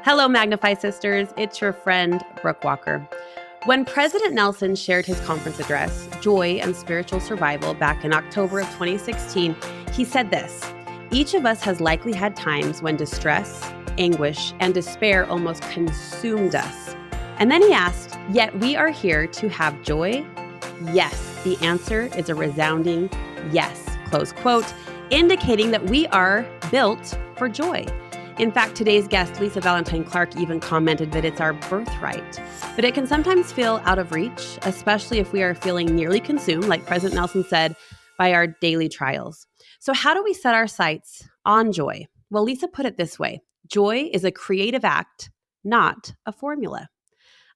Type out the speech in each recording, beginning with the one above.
Hello, Magnify Sisters. It's your friend, Brooke Walker. When President Nelson shared his conference address, Joy and Spiritual Survival, back in October of 2016, he said this: "Each of us has likely had times when distress, anguish, and despair almost consumed us." And then he asked, "Yet we are here to have joy?" Yes, the answer is a resounding yes, close quote, indicating that we are built for joy. In fact, today's guest, Lisa Valentine Clark, even commented that it's our birthright. But it can sometimes feel out of reach, especially if we are feeling nearly consumed, like President Nelson said, by our daily trials. So how do we set our sights on joy? Well, Lisa put it this way: joy is a creative act, not a formula.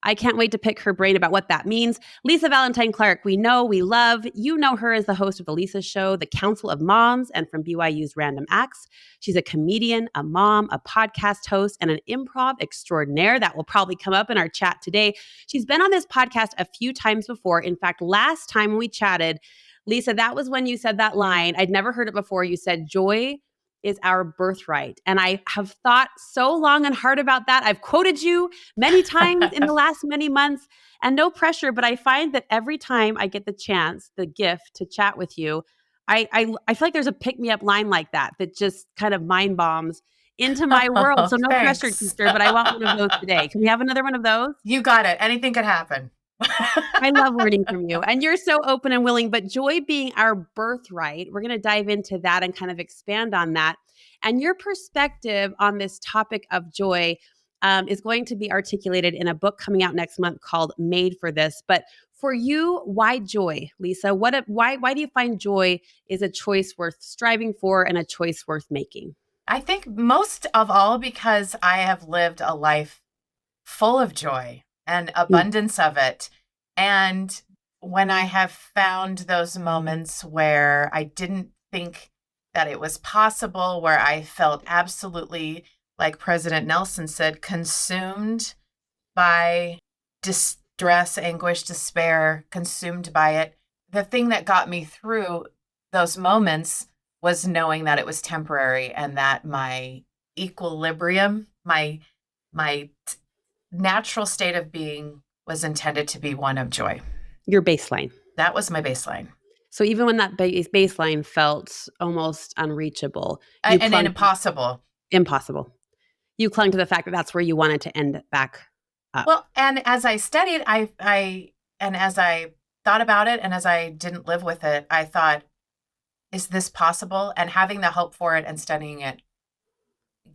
I can't wait to pick her brain about what that means. Lisa Valentine Clark, we know, we love. You know her as the host of The Lisa Show, the Council of Moms, and from BYU's Random Acts. She's a comedian, a mom, a podcast host, and an improv extraordinaire. That will probably come up in our chat today. She's been on this podcast a few times before. In fact, last time we chatted, Lisa, that was when you said that line. I'd never heard it before. You said, "Joy is our birthright." And I have thought so long and hard about that. I've quoted you many times in the last many months, and no pressure, but I find that every time I get the chance, the gift to chat with you, I feel like there's a pick-me-up line like that just kind of mind bombs into my world. So no pressure, Thanks. sister, but I want one of those today. Can we have another one of those? You got it. Anything could happen. I love learning from you. And you're so open and willing, but joy being our birthright, we're going to dive into that and kind of expand on that. And your perspective on this topic of joy is going to be articulated in a book coming out next month called Made for This. But for you, why joy, Lisa? Why do you find joy is a choice worth striving for and a choice worth making? I think most of all because I have lived a life full of joy and abundance of it. And when I have found those moments where I didn't think that it was possible, where I felt absolutely, like President Nelson said, consumed by distress, anguish, despair, consumed by it, the thing that got me through those moments was knowing that it was temporary and that my equilibrium, my natural state of being was intended to be one of joy. Your baseline. That was my baseline. So even when that baseline felt almost unreachable and impossible. Impossible. You clung to the fact that that's where you wanted to end back up. Well, and as I studied, and as I thought about it, and as I didn't live with it, I thought, is this possible? And having the hope for it and studying it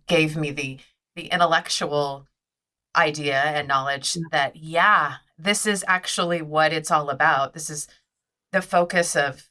gave me the intellectual idea and knowledge that, yeah, this is actually what it's all about. This is the focus of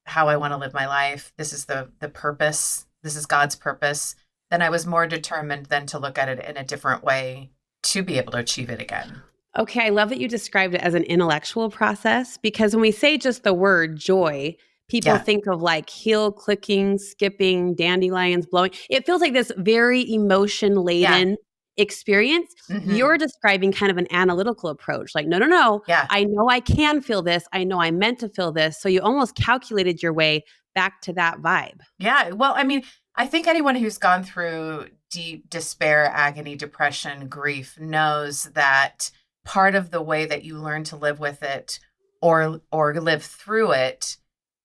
how I want to live my life. This is the purpose. This is God's purpose. Then I was more determined then to look at it in a different way to be able to achieve it again. Okay, I love that you described it as an intellectual process, because when we say just the word joy, people think of like heel clicking, skipping, dandelions blowing. It feels like this very emotion-laden experience. Mm-hmm. You're describing kind of an analytical approach. Like, no. Yeah. I know I can feel this. I know I meant to feel this. So you almost calculated your way back to that vibe. Yeah. Well, I mean, I think anyone who's gone through deep despair, agony, depression, grief knows that part of the way that you learn to live with it or live through it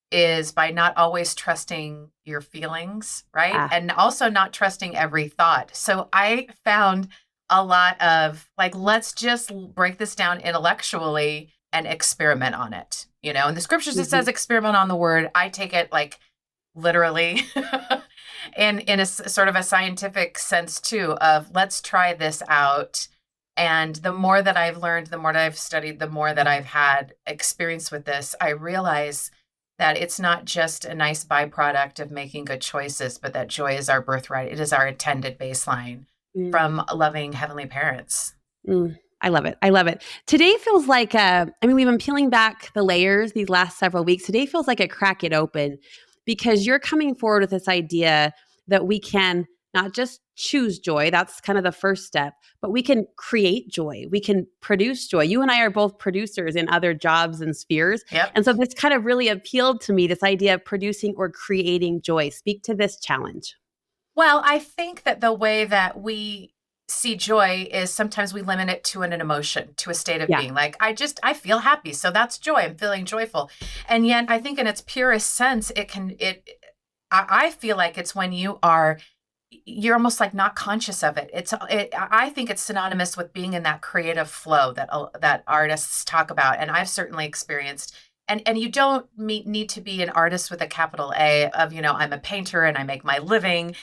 is by not always trusting your feelings, right? And also not trusting every thought. So I found a lot of like, let's just break this down intellectually and experiment on it. You know, in the scriptures, it says experiment on the word. I take it like literally in a sort of a scientific sense too, of let's try this out. And the more that I've learned, the more that I've studied, the more that I've had experience with this, I realize that it's not just a nice byproduct of making good choices, but that joy is our birthright. It is our intended baseline from loving heavenly parents. I love it. I love it. Today feels like, we've been peeling back the layers these last several weeks. Today feels like a crack it open, because you're coming forward with this idea that we can not just choose joy. That's kind of the first step, but we can create joy. We can produce joy. You and I are both producers in other jobs and spheres. Yep. And so this kind of really appealed to me, this idea of producing or creating joy. Speak to this challenge. Well, I think that the way that we see joy is sometimes we limit it to an emotion, to a state of Yeah. being. Like, I feel happy. So that's joy. I'm feeling joyful. And yet I think in its purest sense, I feel like it's when you're almost like not conscious of it. I think it's synonymous with being in that creative flow that artists talk about. And I've certainly experienced. And you don't need to be an artist with a capital A of, I'm a painter and I make my living,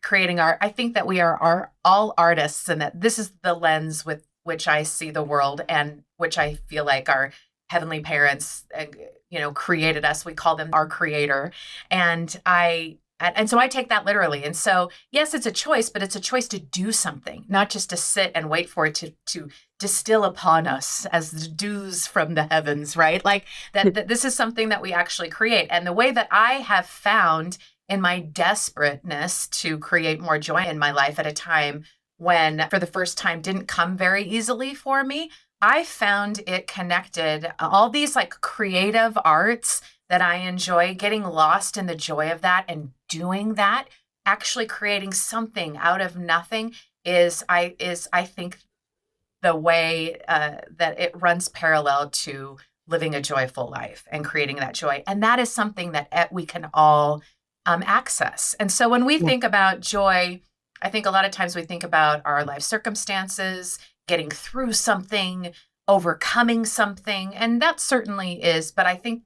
creating art. I think that we are all artists, and that this is the lens with which I see the world, and which I feel like our heavenly parents, created us. We call them our creator. And so I take that literally. And so, yes, it's a choice, but it's a choice to do something, not just to sit and wait for it to distill upon us as the dews from the heavens, right? Like that this is something that we actually create. And the way that I have found in my desperateness to create more joy in my life at a time when for the first time didn't come very easily for me, I found it connected all these like creative arts that I enjoy, getting lost in the joy of that and doing that, actually creating something out of nothing is I think the way that it runs parallel to living a joyful life and creating that joy. And that is something that we can all access. And so when we Yeah. think about joy, I think a lot of times we think about our life circumstances, getting through something, overcoming something. And that certainly is. But I think,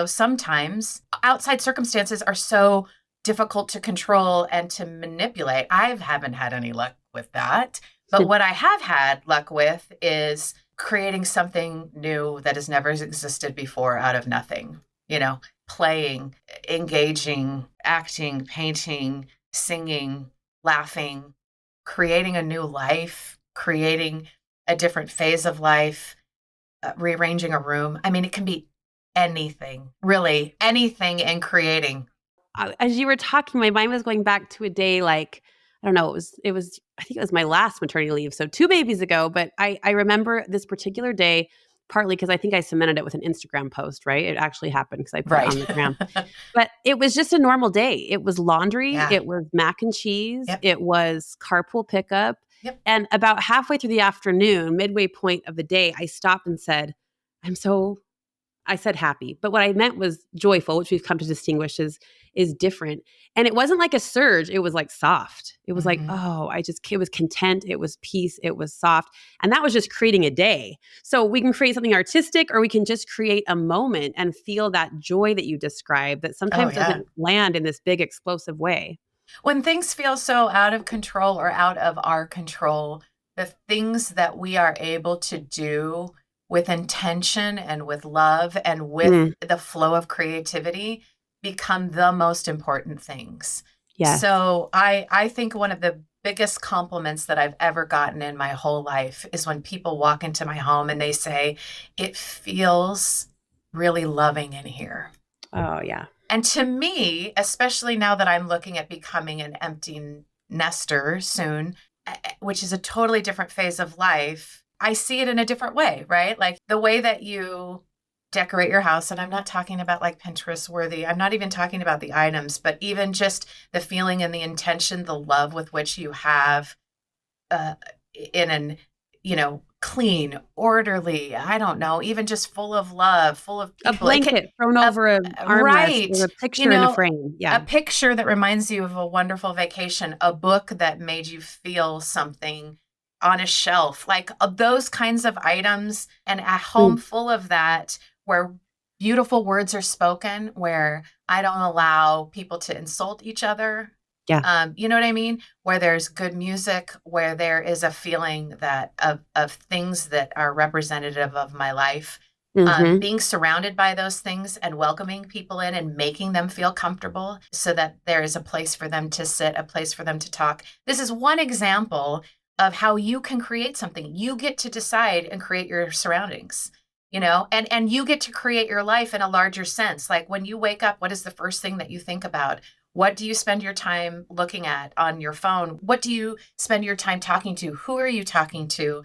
sometimes outside circumstances are so difficult to control and to manipulate. I haven't had any luck with that. But what I have had luck with is creating something new that has never existed before out of nothing, playing, engaging, acting, painting, singing, laughing, creating a new life, creating a different phase of life, rearranging a room. I mean, it can be anything, really anything in creating. As you were talking, my mind was going back to a day like, I don't know, I think it was my last maternity leave. So 2 babies ago, but I remember this particular day, partly because I think I cemented it with an Instagram post, right? It actually happened because I put it Right. on the gram. But it was just a normal day. It was laundry, Yeah. it was mac and cheese, Yep. it was carpool pickup. Yep. And about halfway through the afternoon, midway point of the day, I stopped and said, I'm so I said happy, but what I meant was joyful, which we've come to distinguish is different. And it wasn't like a surge, it was like soft. It was like, Mm-hmm. oh, it was content, it was peace, it was soft. And that was just creating a day. So we can create something artistic or we can just create a moment and feel that joy that you described that Oh, sometimes yeah. doesn't land in this big explosive way. When things feel so out of control or out of our control, the things that we are able to do with intention and with love and with Mm, the flow of creativity become the most important things. yes. So I think one of the biggest compliments that I've ever gotten in my whole life is when people walk into my home and they say, it feels really loving in here. Oh, yeah. And to me, especially now that I'm looking at becoming an empty nester soon, which is a totally different phase of life, I see it in a different way, right? Like the way that you decorate your house. And I'm not talking about like Pinterest worthy. I'm not even talking about the items, but even just the feeling and the intention, the love with which you have uh, in an, clean, orderly, I don't know, even just full of love, full of A people. blanket thrown A, over an armrest right. or a picture in a frame. A Yeah. picture that reminds you of a wonderful vacation, a book that made you feel something on a shelf, like those kinds of items, and a home Mm, full of that where beautiful words are spoken, where I don't allow people to insult each other. yeah. You know what I mean? Where there's good music, where there is a feeling that of things that are representative of my life, Mhm. being surrounded by those things and welcoming people in and making them feel comfortable so that there is a place for them to sit, a place for them to talk. This is one example of how you can create something. You get to decide and create your surroundings, and you get to create your life in a larger sense. Like when you wake up, what is the first thing that you think about? What do you spend your time looking at on your phone? What do you spend your time talking to? Who are you talking to?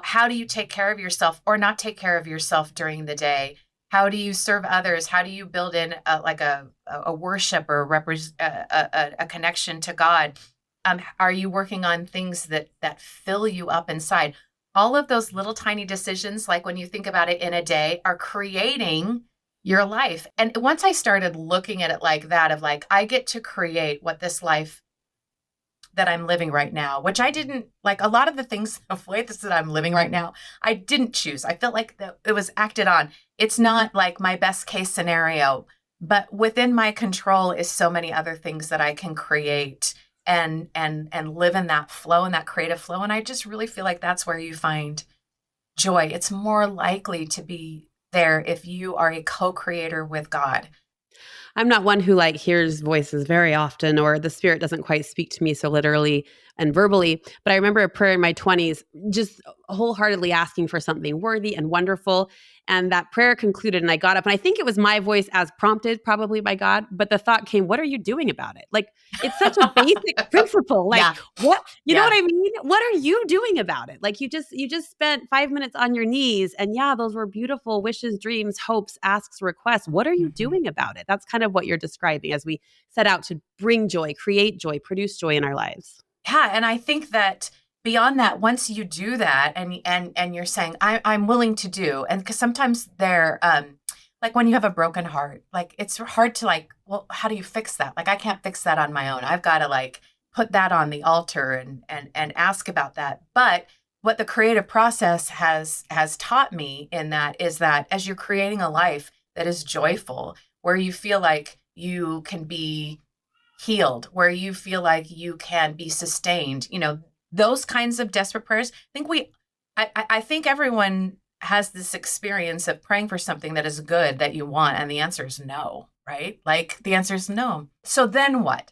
How do you take care of yourself or not take care of yourself during the day? How do you serve others? How do you build in a worship or a connection to God? Are you working on things that fill you up inside? All of those little tiny decisions, like when you think about it in a day, are creating your life. And once I started looking at it like that, of like, I get to create what this life that I'm living right now, which I didn't like, a lot of the things, the way that I'm living right now, I didn't choose. I felt like it was acted on. It's not like my best case scenario, but within my control is so many other things that I can create and live in that flow and that creative flow. And I just really feel like that's where you find joy. It's more likely to be there if you are a co-creator with God. I'm not one who like hears voices very often, or the spirit doesn't quite speak to me so literally and verbally. But I remember a prayer in my 20s, just wholeheartedly asking for something worthy and wonderful. And that prayer concluded, and I got up, and I think it was my voice as prompted, probably by God. But the thought came, what are you doing about it? Like, it's such a basic principle. Like, Yeah. what, you know Yeah. what I mean? What are you doing about it? Like, you just spent 5 minutes on your knees, and yeah, those were beautiful wishes, dreams, hopes, asks, requests. What are you doing about it? That's kind of what you're describing as we set out to bring joy, create joy, produce joy in our lives. Yeah, and I think that beyond that, once you do that, and you're saying, I'm willing to do, and because sometimes they're like when you have a broken heart, like it's hard to like, well, how do you fix that? Like I can't fix that on my own. I've got to like put that on the altar and ask about that. But what the creative process has taught me in that is that as you're creating a life that is joyful, where you feel like you can be healed, where you feel like you can be sustained, those kinds of desperate prayers. I think everyone has this experience of praying for something that is good that you want, and the answer is no, right? Like the answer is no. So then what?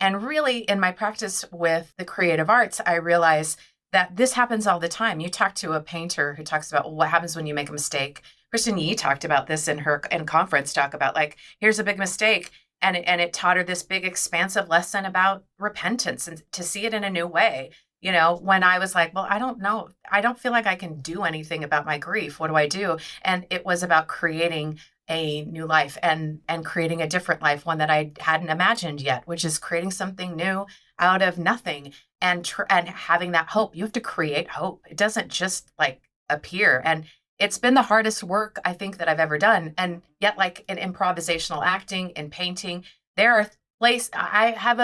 And really, in my practice with the creative arts, I realize that this happens all the time. You talk to a painter who talks about, well, what happens when you make a mistake. Kristen Yee talked about this in her conference talk about like, here's a big mistake. And it taught her this big expansive lesson about repentance and to see it in a new way. When I was like, well, I don't know. I don't feel like I can do anything about my grief. What do I do? And it was about creating a new life and creating a different life, one that I hadn't imagined yet, which is creating something new out of nothing and having that hope. You have to create hope. It doesn't just like appear. And it's been the hardest work I think that I've ever done. And yet, like in improvisational acting and painting, there are places I have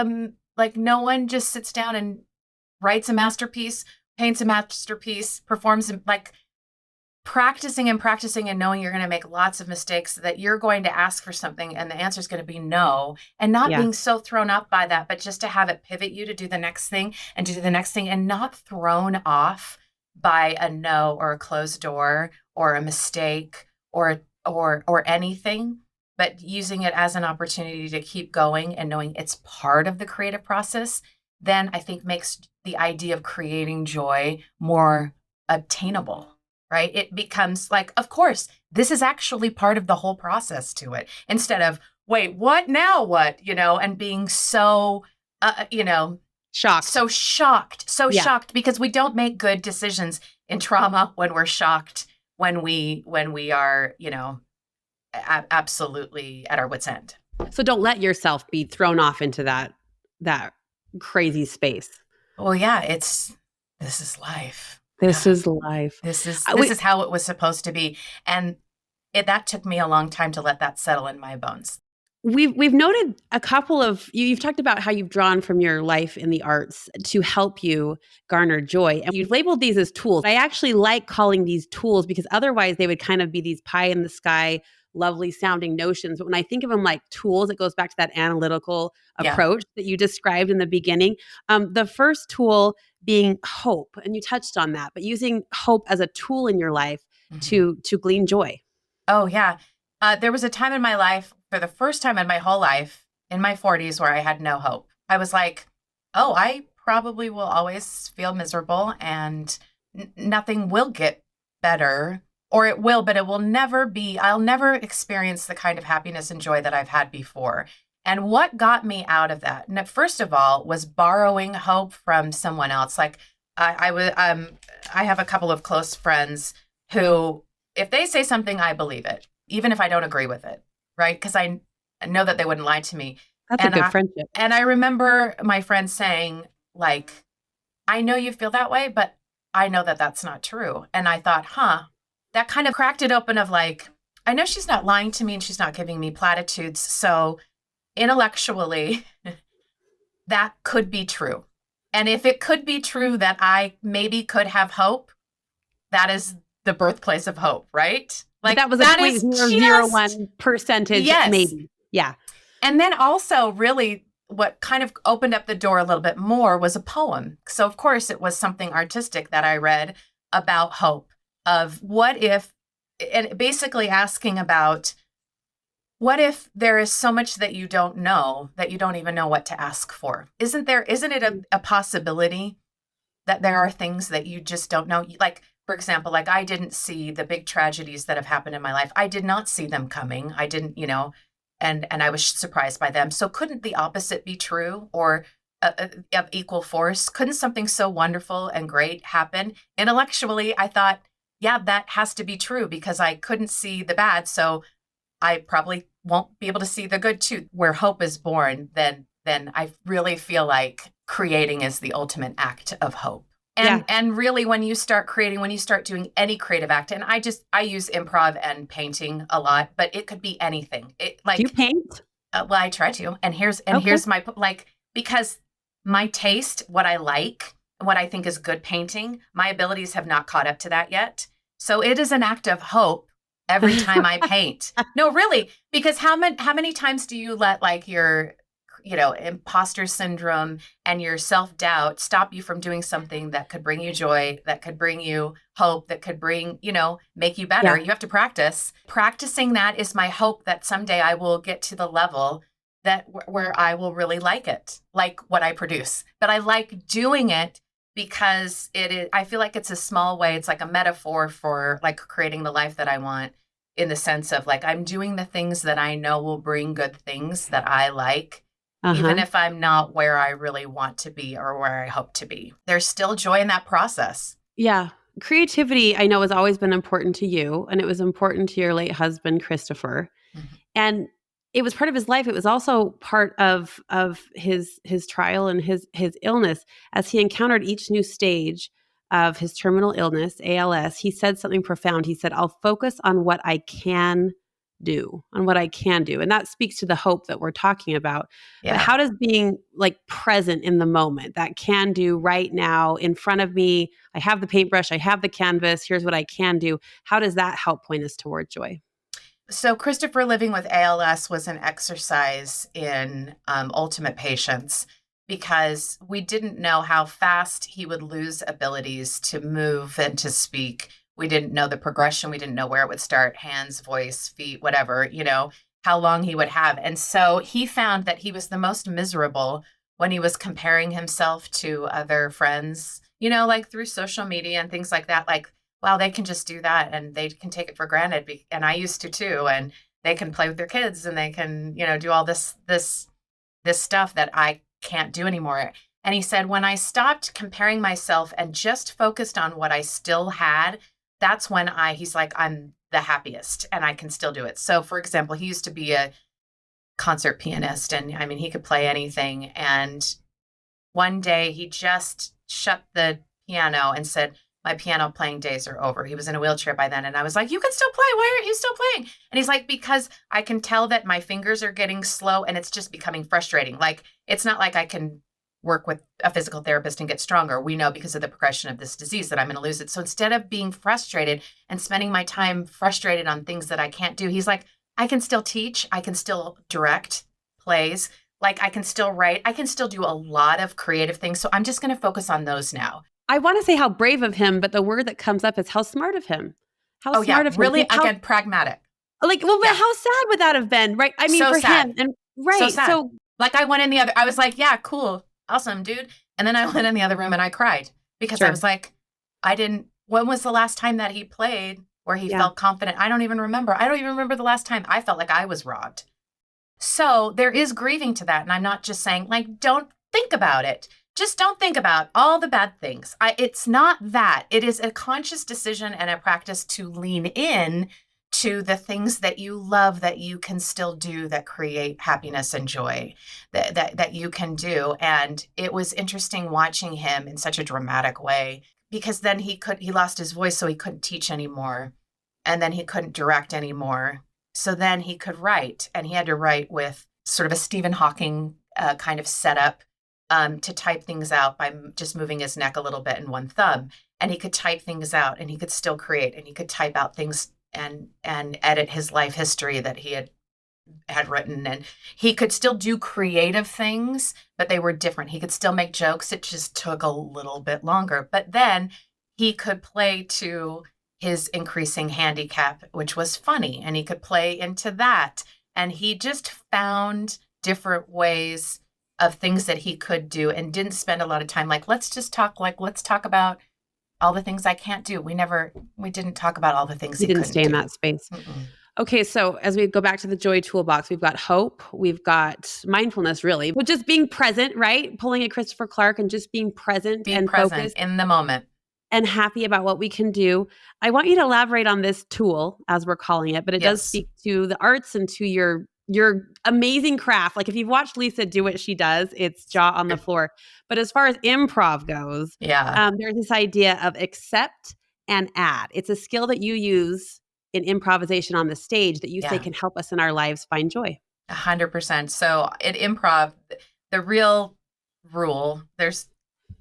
like no one just sits down and writes a masterpiece, paints a masterpiece, performs like practicing and knowing you're going to make lots of mistakes, that you're going to ask for something and the answer is going to be no, and not Yeah. being so thrown up by that, but just to have it pivot you to do the next thing and to do the next thing and not thrown off by a no or a closed door or a mistake or anything, but using it as an opportunity to keep going and knowing it's part of the creative process, then I think makes the idea of creating joy more obtainable, right? It becomes like, of course, this is actually part of the whole process to it, instead of, wait, what now? What, and being so, Shocked. so shocked because we don't make good decisions in trauma when we're shocked, when we are, absolutely at our wit's end. So don't let yourself be thrown off into that crazy space. Well, yeah, this is life. This is life. This is how it was supposed to be. And that took me a long time to let that settle in my bones. We've noted a couple of you've talked about how you've drawn from your life in the arts to help you garner joy. And you've labeled these as tools. I actually like calling these tools because otherwise they would kind of be these pie in the sky, lovely sounding notions. But when I think of them like tools, it goes back to that analytical approach that you described in the beginning. The first tool being hope, and you touched on that, but using hope as a tool in your life to glean joy. Oh, yeah. There was a time in my life, for the first time in my whole life, in my 40s, where I had no hope. I was like, oh, I probably will always feel miserable and nothing will get better, or it will, but it will never be, I'll never experience the kind of happiness and joy that I've had before. And what got me out of that, first of all, was borrowing hope from someone else. Like I have a couple of close friends who, if they say something, I believe it, even if I don't agree with it, right? Because I know that they wouldn't lie to me. That's a And good I friendship. and I remember my friend saying, like, I know you feel that way, but I know that that's not true. And I thought, that kind of cracked it open of like, I know she's not lying to me and she's not giving me platitudes. So intellectually, that could be true. And if it could be true that I maybe could have hope, that is the birthplace of hope, right? But Like that was a that point is zero zero just, one percentage, yes. maybe. Yeah. And then also, really, what kind of opened up the door a little bit more was a poem. So, of course, it was something artistic that I read about hope, of what if, and basically asking about what if there is so much that you don't know that you don't even know what to ask for? Isn't it a possibility that there are things that you just don't know? Like, for example, like I didn't see the big tragedies that have happened in my life. I did not see them coming. I didn't, and I was surprised by them. So couldn't the opposite be true, or of equal force? Couldn't something so wonderful and great happen? Intellectually, I thought, yeah, that has to be true because I couldn't see the bad. So I probably won't be able to see the good too. Where hope is born, then I really feel like creating is the ultimate act of hope. Yeah. And really, when you start creating, when you start doing any creative act, and I use improv and painting a lot, but it could be anything. It Do you like paint? well, I try to, and Okay. here's my like, because my taste, what I like, what I think is good painting, my abilities have not caught up to that yet. So it is an act of hope every time I paint. No, really, because how many times do you let like your imposter syndrome and your self-doubt stop you from doing something that could bring you joy, that could bring you hope, that could bring, make you better? Yeah. You have to practice. Practicing that is my hope that someday I will get to the level that where I will really like it, like what I produce. But I like doing it because I feel like it's a small way. It's like a metaphor for like creating the life that I want, in the sense of like, I'm doing the things that I know will bring good things that I like, even Uh-huh. if I'm not where I really want to be or where I hope to be. There's still joy in that process. Yeah. Creativity, I know, has always been important to you, and it was important to your late husband, Christopher. Mhm. And it was part of his life. It was also part of his trial and his illness. As he encountered each new stage of his terminal illness, ALS, he said something profound. He said, "I'll focus on what I can do, on what I can do." And that speaks to the hope that we're talking about. But Yeah. how does being like present in the moment, that can do right now in front of me, I have the paintbrush, I have the canvas, here's what I can do. How does that help point us toward joy? So Christopher living with ALS was an exercise in ultimate patience, because we didn't know how fast he would lose abilities to move and to speak. We didn't know the progression. We didn't know where it would start: hands, voice, feet, whatever, how long he would have. And so he found that he was the most miserable when he was comparing himself to other friends, like through social media and things like that. Like, wow, they can just do that and they can take it for granted. And I used to too. And they can play with their kids and they can, do all this stuff that I can't do anymore. And he said, when I stopped comparing myself and just focused on what I still had, that's when he's like, I'm the happiest and I can still do it. So, for example, he used to be a concert pianist, and I mean, he could play anything. And one day he just shut the piano and said, my piano playing days are over. He was in a wheelchair by then. And I was like, you can still play. Why aren't you still playing? And he's like, because I can tell that my fingers are getting slow and it's just becoming frustrating. Like, it's not like I can work with a physical therapist and get stronger. We know because of the progression of this disease that I'm going to lose it. So instead of being frustrated and spending my time frustrated on things that I can't do, he's like, I can still teach. I can still direct plays. Like, I can still write. I can still do a lot of creative things. So I'm just going to focus on those now. I want to say how brave of him, but the word that comes up is how smart of him. How Oh, yeah. smart of him. Really, Like, how again, pragmatic. like, well, but Yeah. how sad would that have been, right? I mean, So for him, sad. and So right. sad. So Like, I went in the other, I was like, yeah, cool. Awesome, dude. And then I went in the other room and I cried because I sure. was like, when was the last time that he played where he Yeah. felt confident? I don't even remember. I don't even remember the last time I felt like I was robbed. So there is grieving to that. And I'm not just saying, like, don't think about it. Just don't think about all the bad things. It's not that. It is a conscious decision and a practice to lean in to the things that you love that you can still do that create happiness and joy that you can do. And it was interesting watching him in such a dramatic way, because then he lost his voice, so he couldn't teach anymore. And then he couldn't direct anymore. So then he could write, and he had to write with sort of a Stephen Hawking kind of setup to type things out by just moving his neck a little bit and one thumb. And he could type things out, and he could still create, and he could type out things and edit his life history that he had written. And he could still do creative things, but they were different. He could still make jokes. It just took a little bit longer. But then he could play to his increasing handicap, which was funny, and he could play into that. And he just found different ways of things that he could do, and didn't spend a lot of time let's talk about all the things I can't do. We didn't talk about all the things he didn't couldn't stay in do. that space. Mm-mm. Okay, so as we go back to the joy toolbox, we've got hope, we've got mindfulness, really, but just being present, right? Pulling at Christopher Clark and just being present and focused in the moment and happy about what we can do. I want you to elaborate on this tool, as we're calling it, but it does speak to the arts and to your amazing craft. Like if you've watched Lisa do what she does, it's jaw on the floor. But as far as improv goes, there's this idea of accept and add. It's a skill that you use in improvisation on the stage that you say can help us in our lives find joy. 100%. So in improv, the real rule, there's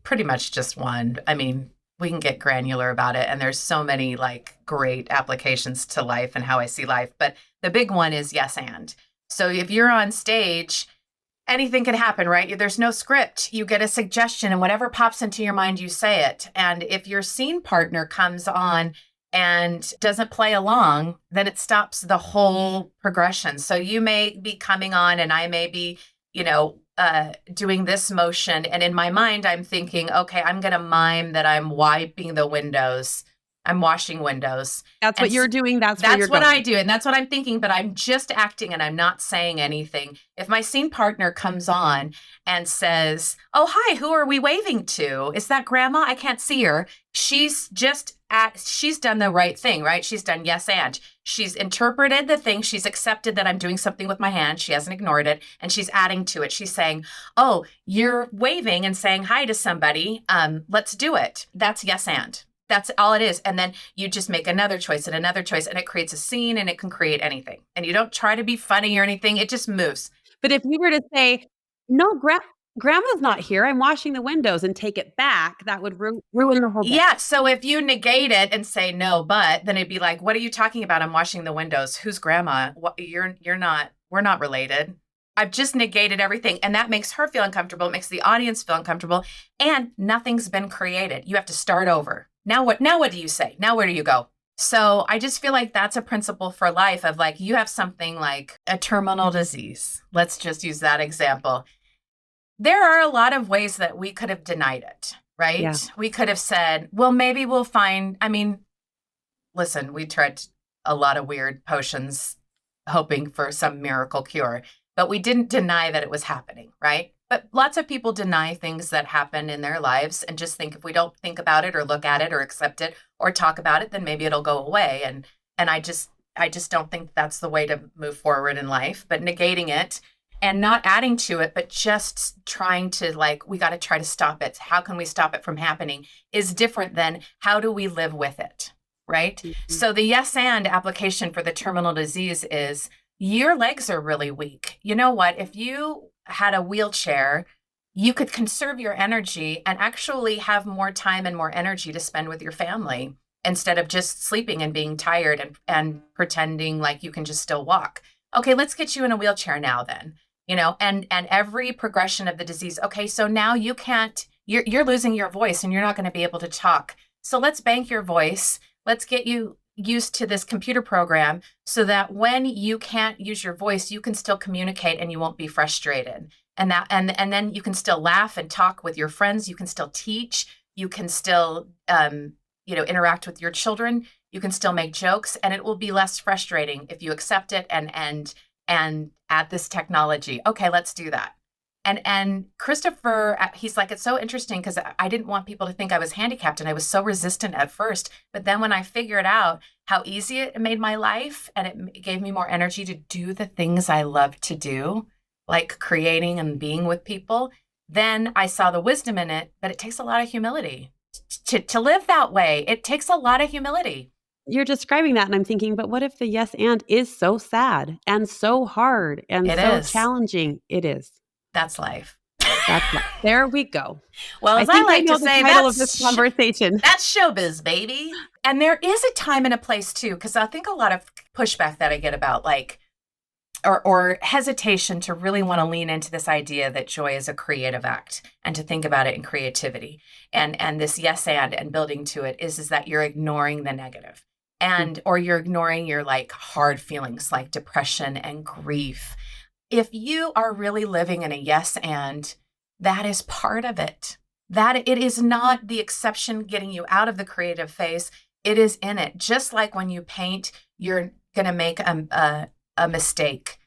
pretty much just one. I mean, we can get granular about it, and there's so many great applications to life and how I see life. But the big one is yes and. So if you're on stage, anything can happen, right? There's no script. You get a suggestion, and whatever pops into your mind, you say it. And if your scene partner comes on and doesn't play along, then it stops the whole progression. So you may be coming on, and I may be, doing this motion. And in my mind, I'm thinking, okay, I'm going to mime that I'm wiping the windows. I'm washing windows. That's what you're doing. That's what going. I do. And that's what I'm thinking, but I'm just acting and I'm not saying anything. If my scene partner comes on and says, oh, hi, who are we waving to? Is that grandma? I can't see her. She's done the right thing, right? She's done yes and. She's interpreted the thing. She's accepted that I'm doing something with my hand. She hasn't ignored it. And she's adding to it. She's saying, oh, you're waving and saying hi to somebody. Let's do it. That's yes and. That's all it is. And then you just make another choice, and it creates a scene, and it can create anything. And you don't try to be funny or anything. It just moves. But if you were to say, no, grandma's not here, I'm washing the windows, and take it back, that would ruin the whole thing. Yeah. So if you negate it and say no, but, then it'd be like, what are you talking about? I'm washing the windows. Who's grandma? What, you're not, we're not related. I've just negated everything. And that makes her feel uncomfortable. It makes the audience feel uncomfortable. And nothing's been created. You have to start over. Now what do you say? Now where do you go? So I just feel like that's a principle for life of you have something like a terminal disease. Let's just use that example. There are a lot of ways that we could have denied it, right? Yeah. We could have said, well, maybe we'll find, listen, we tried a lot of weird potions hoping for some miracle cure, but we didn't deny that it was happening, right? But lots of people deny things that happen in their lives and just think if we don't think about it or look at it or accept it or talk about it, then maybe it'll go away. And I just don't think that's the way to move forward in life. But negating it and not adding to it, but just trying to we got to try to stop it. How can we stop it from happening is different than how do we live with it, right? Mm-hmm. So the yes and application for the terminal disease is your legs are really weak. You know what? If you had a wheelchair, you could conserve your energy and actually have more time and more energy to spend with your family instead of just sleeping and being tired and pretending like you can just still walk. Okay, let's get you in a wheelchair now then, and every progression of the disease. Okay, so now you can't, you're losing your voice and you're not going to be able to talk. So let's bank your voice. Let's get you used to this computer program so that when you can't use your voice, you can still communicate and you won't be frustrated. And then you can still laugh and talk with your friends. You can still teach. You can still, interact with your children. You can still make jokes, and it will be less frustrating if you accept it and add this technology. Okay, let's do that. And Christopher, he's like, it's so interesting because I didn't want people to think I was handicapped, and I was so resistant at first. But then when I figured out how easy it made my life, and it gave me more energy to do the things I love to do, like creating and being with people, then I saw the wisdom in it. But it takes a lot of humility to live that way. It takes a lot of humility. You're describing that and I'm thinking, but what if the yes and is so sad and so hard and It so is. challenging? It is. That's life. That's life. There we go. Well, as I think like know to the say, title of this conversation. That's showbiz, baby. And there is a time and a place too, because I think a lot of pushback that I get about like, or hesitation to really want to lean into this idea that joy is a creative act and to think about it in creativity. And this yes and building to it is that you're ignoring the negative. And or you're ignoring your like hard feelings like depression and grief. If you are really living in a yes and, that is part of it. That it is not the exception getting you out of the creative phase. It is in it. Just like when you paint, you're going to make a mistake.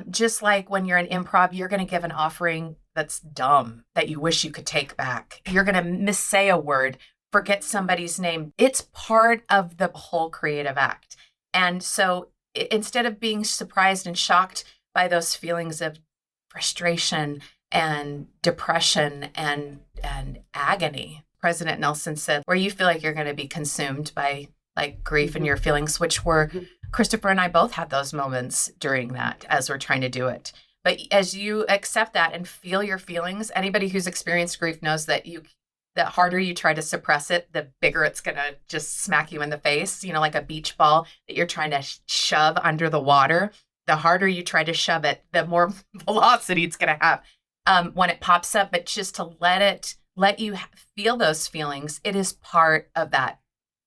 Just like when you're in improv, you're going to give an offering that's dumb that you wish you could take back. You're going to missay a word, forget somebody's name. It's part of the whole creative act. And so instead of being surprised and shocked by those feelings of frustration and depression and agony, President Nelson said, where you feel like you're going to be consumed by like grief and your feelings, which were Christopher and I both had those moments during that as we're trying to do it. But as you accept that and feel your feelings, anybody who's experienced grief knows that the harder you try to suppress it, the bigger it's going to just smack you in the face, like a beach ball that you're trying to shove under the water. The harder you try to shove it, the more velocity it's going to have when it pops up. But just to let you feel those feelings, it is part of that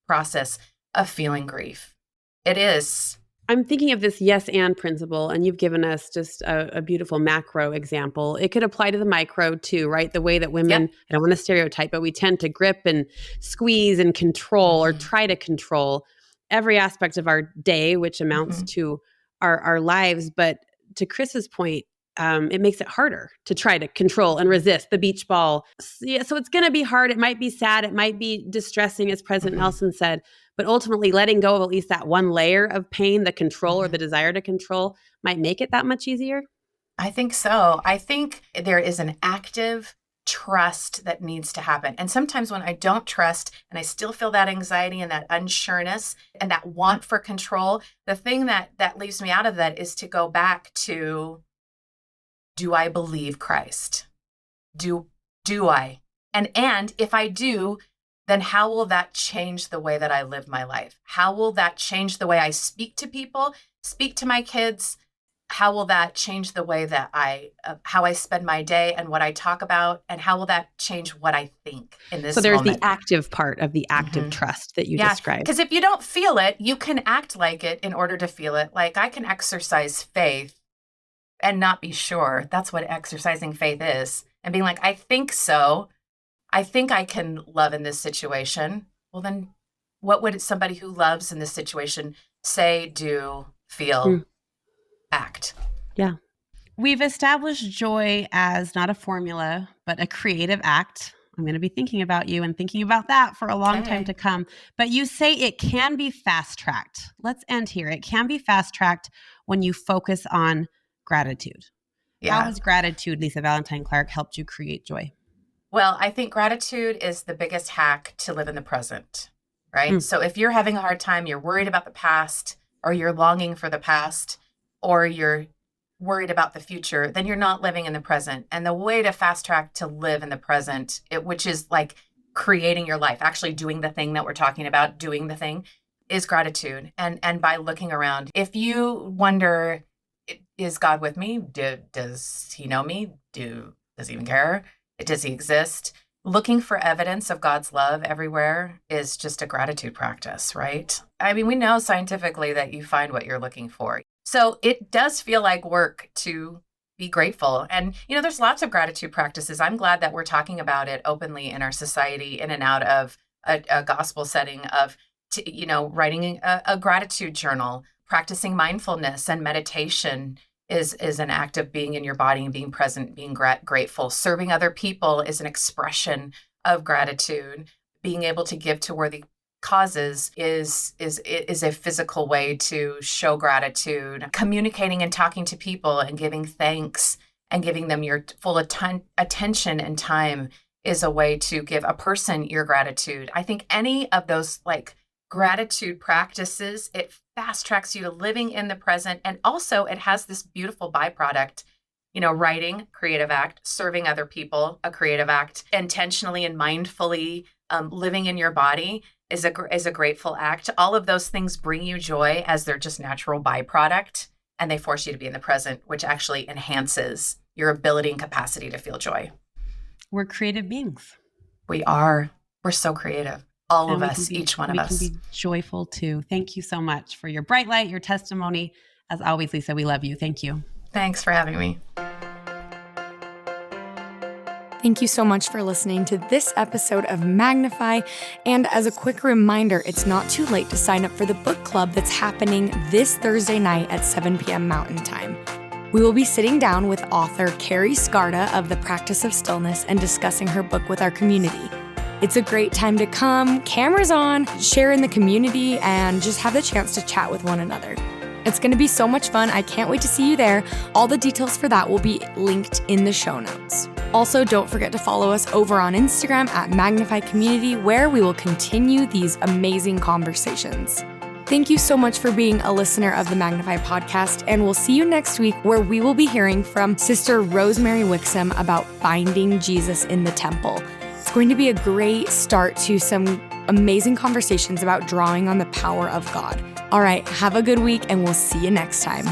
process of feeling grief. It is. I'm thinking of this yes and principle, and you've given us just a beautiful macro example. It could apply to the micro too, right? The way that women, I don't want to stereotype, but we tend to grip and squeeze and control or try to control every aspect of our day, which amounts to our lives. But to Chris's point, it makes it harder to try to control and resist the beach ball. So it's going to be hard. It might be sad. It might be distressing, as President Nelson said. But ultimately, letting go of at least that one layer of pain, the control or the desire to control, might make it that much easier. I think so. I think there is an active trust that needs to happen. And sometimes when I don't trust and I still feel that anxiety and that unsureness and that want for control, the thing that leaves me out of that is to go back to, do I believe Christ? Do I? And if I do, then how will that change the way that I live my life? How will that change the way I speak to people, speak to my kids? How will that change the way that how I spend my day and what I talk about? And how will that change what I think in this moment? So there's the active part of the active trust that you described. Because if you don't feel it, you can act like it in order to feel it. Like I can exercise faith and not be sure. That's what exercising faith is. And being like, I think so. I think I can love in this situation. Well, then what would somebody who loves in this situation say, do, feel, act? Yeah. We've established joy as not a formula, but a creative act. I'm going to be thinking about you and thinking about that for a long time to come. But you say it can be fast-tracked. Let's end here. It can be fast-tracked when you focus on gratitude. Yeah. How has gratitude, Lisa Valentine Clark, helped you create joy? Well, I think gratitude is the biggest hack to live in the present, right? So if you're having a hard time, you're worried about the past, or you're longing for the past, or you're worried about the future, then you're not living in the present. And the way to fast track to live in the present, which is like creating your life, actually doing the thing that we're talking about, doing the thing, is gratitude. And by looking around, if you wonder, is God with me? Does he know me? Does he even care? Does he exist? Looking for evidence of God's love everywhere is just a gratitude practice, right? I mean, we know scientifically that you find what you're looking for. So it does feel like work to be grateful. And, there's lots of gratitude practices. I'm glad that we're talking about it openly in our society, in and out of a gospel setting of, writing a gratitude journal, practicing mindfulness and meditation, is an act of being in your body and being present, being grateful. Serving other people is an expression of gratitude. Being able to give to worthy causes is a physical way to show gratitude. Communicating and talking to people and giving thanks and giving them your full attention and time is a way to give a person your gratitude. I think any of those like gratitude practices, it fast tracks you to living in the present. And also it has this beautiful byproduct, writing, creative act, serving other people, a creative act, intentionally and mindfully living in your body is a grateful act. All of those things bring you joy as they're just natural byproduct, and they force you to be in the present, which actually enhances your ability and capacity to feel joy. We're creative beings. We are. We're so creative. All of us, each one of us. We can be joyful too. Thank you so much for your bright light, your testimony. As always, Lisa, we love you. Thank you. Thanks for having me. Thank you so much for listening to this episode of Magnify. And as a quick reminder, it's not too late to sign up for the book club that's happening this Thursday night at 7 p.m. Mountain Time. We will be sitting down with author Carrie Scarda of The Practice of Stillness and discussing her book with our community. It's a great time to come, cameras on, share in the community, and just have the chance to chat with one another. It's going to be so much fun. I can't wait to see you there. All the details for that will be linked in the show notes. Also, don't forget to follow us over on Instagram at Magnify Community, where we will continue these amazing conversations. Thank you so much for being a listener of the Magnify podcast, and we'll see you next week where we will be hearing from Sister Rosemary Wixom about finding Jesus in the temple. It's going to be a great start to some amazing conversations about drawing on the power of God. All right, have a good week, and we'll see you next time.